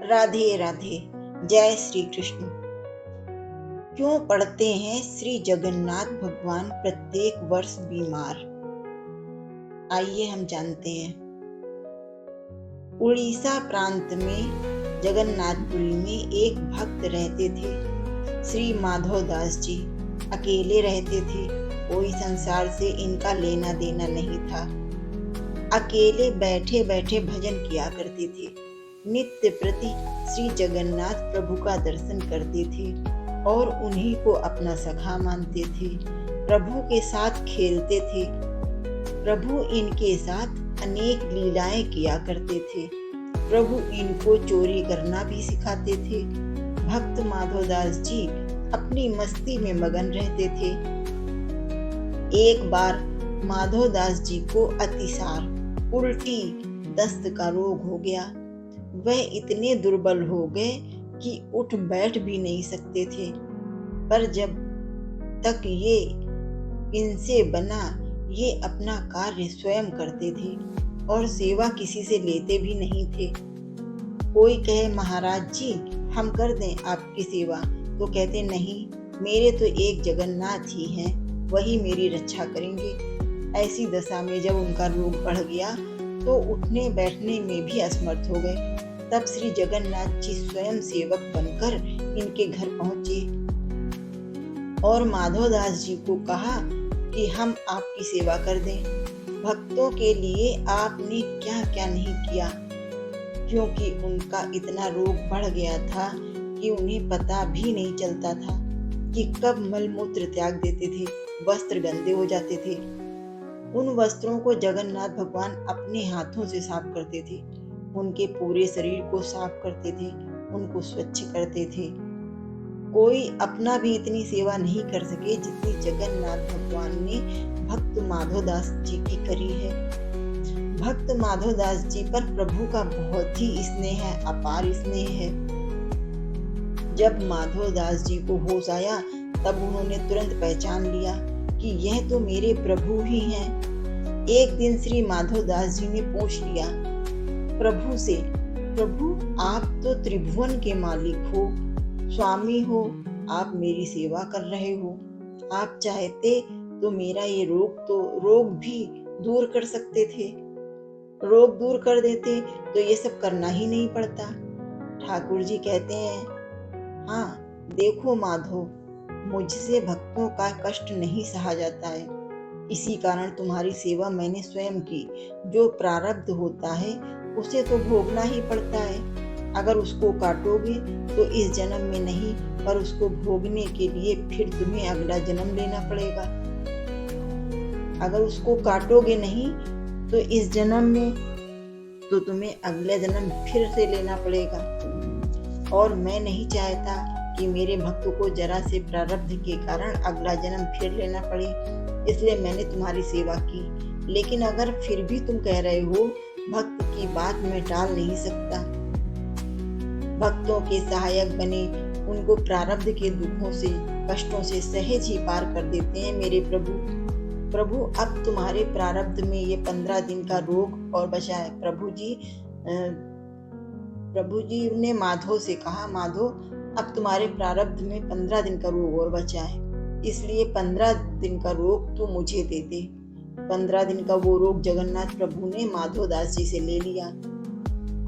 राधे राधे। जय श्री कृष्ण। क्यों पड़ते हैं श्री जगन्नाथ भगवान प्रत्येक वर्ष बीमार? आइए हम जानते हैं। उड़ीसा प्रांत में जगन्नाथपुरी में एक भक्त रहते थे। श्री माधव दास जी अकेले रहते थे। कोई संसार से इनका लेना देना नहीं था। अकेले बैठे बैठे भजन किया करते थे। नित्य प्रति श्री जगन्नाथ प्रभु का दर्शन करते थे और उन्हीं को अपना सखा मानते थे। प्रभु के साथ खेलते थे। प्रभु इनके साथ अनेक लीलाएं किया करते थे। प्रभु इनको चोरी करना भी सिखाते थे। भक्त माधवदास जी अपनी मस्ती में मगन रहते थे। एक बार माधवदास जी को अतिसार, उल्टी, दस्त का रोग हो गया। वह इतने दुर्बल हो गए कि उठ बैठ भी नहीं सकते थे। पर जब तक ये इनसे बना, ये अपना कार्य स्वयं करते थे और सेवा किसी से लेते भी नहीं थे। कोई कहे, महाराज जी हम कर दें आपकी सेवा, तो कहते नहीं, मेरे तो एक जगन्नाथ ही हैं, वही मेरी रक्षा करेंगे। ऐसी दशा में जब उनका रोग बढ़ गया तो उठने बैठने में भी असमर्थ हो गए। तब श्री जगन्नाथ जी स्वयं सेवक बनकर इनके घर पहुंचे और माधवदास जी को कहा कि हम आपकी सेवा कर दें। भक्तों के लिए आपने क्या क्या नहीं किया, क्योंकि उनका इतना रोग बढ़ गया था कि उन्हें पता भी नहीं चलता था कि कब मलमूत्र त्याग देते थे, वस्त्र गंदे हो जाते थे। उन वस्त्रों को जगन्नाथ भगवान अपने हाथों से साफ करते थे। उनके पूरे शरीर को साफ करते थे, उनको स्वच्छ करते थे। कोई अपना भी इतनी सेवा नहीं कर सके जितनी जगन्नाथ भगवान ने भक्त माधवदास जी की करी है। भक्त माधवदास जी पर प्रभु का बहुत ही स्नेह है, अपार स्नेह है। जब माधवदास जी को होश आया तब उन्होंने तुरंत पहचान लिया कि यह तो मेरे प्रभु ही हैं। एक दिन श्री माधवदास जी ने पूछ लिया प्रभु से, प्रभु आप तो त्रिभुवन के मालिक हो, स्वामी हो, आप मेरी सेवा कर रहे हो। आप चाहते तो मेरा ये रोग भी दूर कर सकते थे। रोग दूर कर देते तो ये सब करना ही नहीं पड़ता। ठाकुर जी कहते हैं, हाँ देखो माधव, मुझसे भक्तों का कष्ट नहीं सहा जाता है, इसी कारण तुम्हारी सेवा मैंने स्वयं की। जो प्रारब्ध होता है उसे तो भोगना ही पड़ता है। अगर उसको काटोगे तो इस जन्म में नहीं, पर उसको भोगने के लिए फिर तुम्हें अगला जन्म लेना पड़ेगा। अगर उसको काटोगे नहीं तो इस जन्म में तो तुम्हें अगला जन्म फिर से लेना पड़ेगा। और मैं नहीं चाहता कि मेरे भक्त को जरा से प्रारब्ध के कारण अगला जन्म फिर लेना पड़े, इसलिए मैंने तुम्हारी सेवा की। लेकिन अगर फिर भी तुम कह रहे हो, भक्त की बात मैं टाल नहीं सकता। भक्तों के सहायक बने, उनको प्रारब्ध के दुखों से, कष्टों से सहज ही पार कर देते हैं मेरे प्रभु। प्रभु अब तुम्हारे प्रारब्ध में ये 15 दिन का रोग और बचा है। प्रभु जी ने माधव से कहा, माधव अब तुम्हारे प्रारब्ध में 15 दिन का रोग और बचा है, इसलिए 15 दिन का रोग तू मुझे दे दे। 15 दिन का वो रोग जगन्नाथ प्रभु ने माधवदास जी से ले लिया।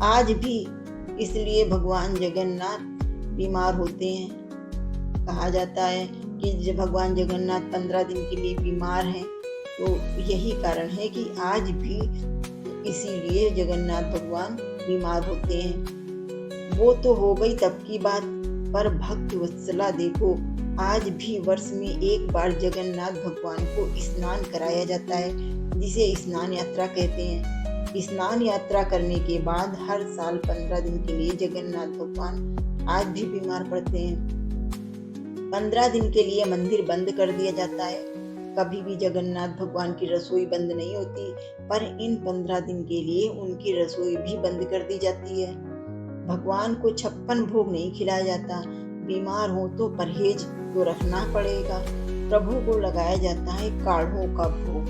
आज भी इसलिए भगवान जगन्नाथ बीमार होते हैं। कहा जाता है कि जब भगवान जगन्नाथ 15 दिन के लिए बीमार हैं, तो यही कारण है कि आज भी इसीलिए जगन्नाथ भगवान बीमार होते हैं। वो तो हो गई तब की बात, पर भक्त वत्सला देखो, आज भी वर्ष में एक बार जगन्नाथ भगवान को स्नान कराया जाता है, जिसे स्नान यात्रा कहते हैं। स्नान यात्रा करने के बाद हर साल 15 दिन के लिए जगन्नाथ भगवान आज भी बीमार पड़ते हैं। 15 दिन के लिए मंदिर बंद कर दिया जाता है। कभी भी जगन्नाथ भगवान की रसोई बंद नहीं होती, पर इन 15 दिन के लिए उनकी रसोई भी बंद कर दी जाती है। भगवान को 56 भोग नहीं खिलाया जाता। बीमार हो तो परहेज तो रखना पड़ेगा। प्रभु को लगाया जाता है काढ़ों का भोग।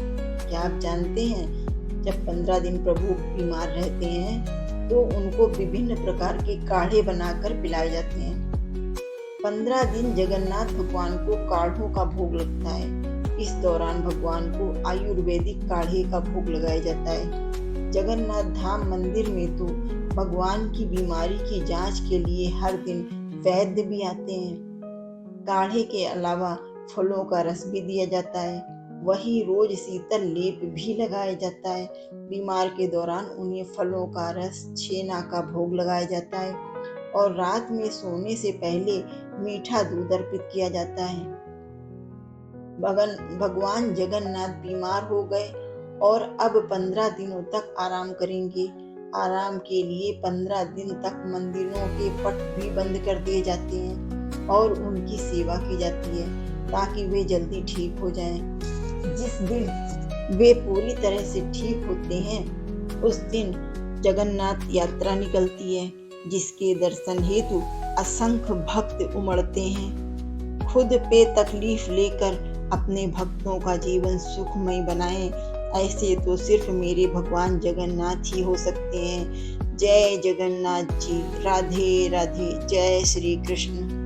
क्या आप जानते हैं, जब 15 दिन प्रभु बीमार रहते हैं तो उनको विभिन्न प्रकार के काढ़े बनाकर पिलाए जाते हैं। 15 दिन जगन्नाथ भगवान को काढ़ों का भोग लगता है। इस दौरान भगवान को आयुर्वेदिक काढ़े का भोग लगाया जाता है। जगन्नाथ धाम मंदिर में तो भगवान की बीमारी की जांच के लिए हर दिन वैद्य भी आते हैं। काढ़े के अलावा फलों का रस भी दिया जाता है। वही रोज शीतल लेप भी लगाया जाता है। बीमार के दौरान उन्हें फलों का रस, छेना का भोग लगाया जाता है और रात में सोने से पहले मीठा दूध अर्पित किया जाता है। भगवान जगन्नाथ बीमार हो गए और अब 15 दिनों तक आराम करेंगे। आराम के लिए 15 दिन तक मंदिरों के पट भी बंद कर दिए जाते हैं और उनकी सेवा की जाती है ताकि वे जल्दी ठीक हो जाएं। जिस दिन वे पूरी तरह से ठीक होते हैं उस दिन जगन्नाथ यात्रा निकलती है, जिसके दर्शन हेतु असंख्य भक्त उमड़ते हैं। खुद पे तकलीफ लेकर अपने भक्तों का जीवन सुखमय बनाएं, ऐसे तो सिर्फ मेरे भगवान जगन्नाथ ही हो सकते हैं। जय जगन्नाथ जी। राधे राधे। जय श्री कृष्ण।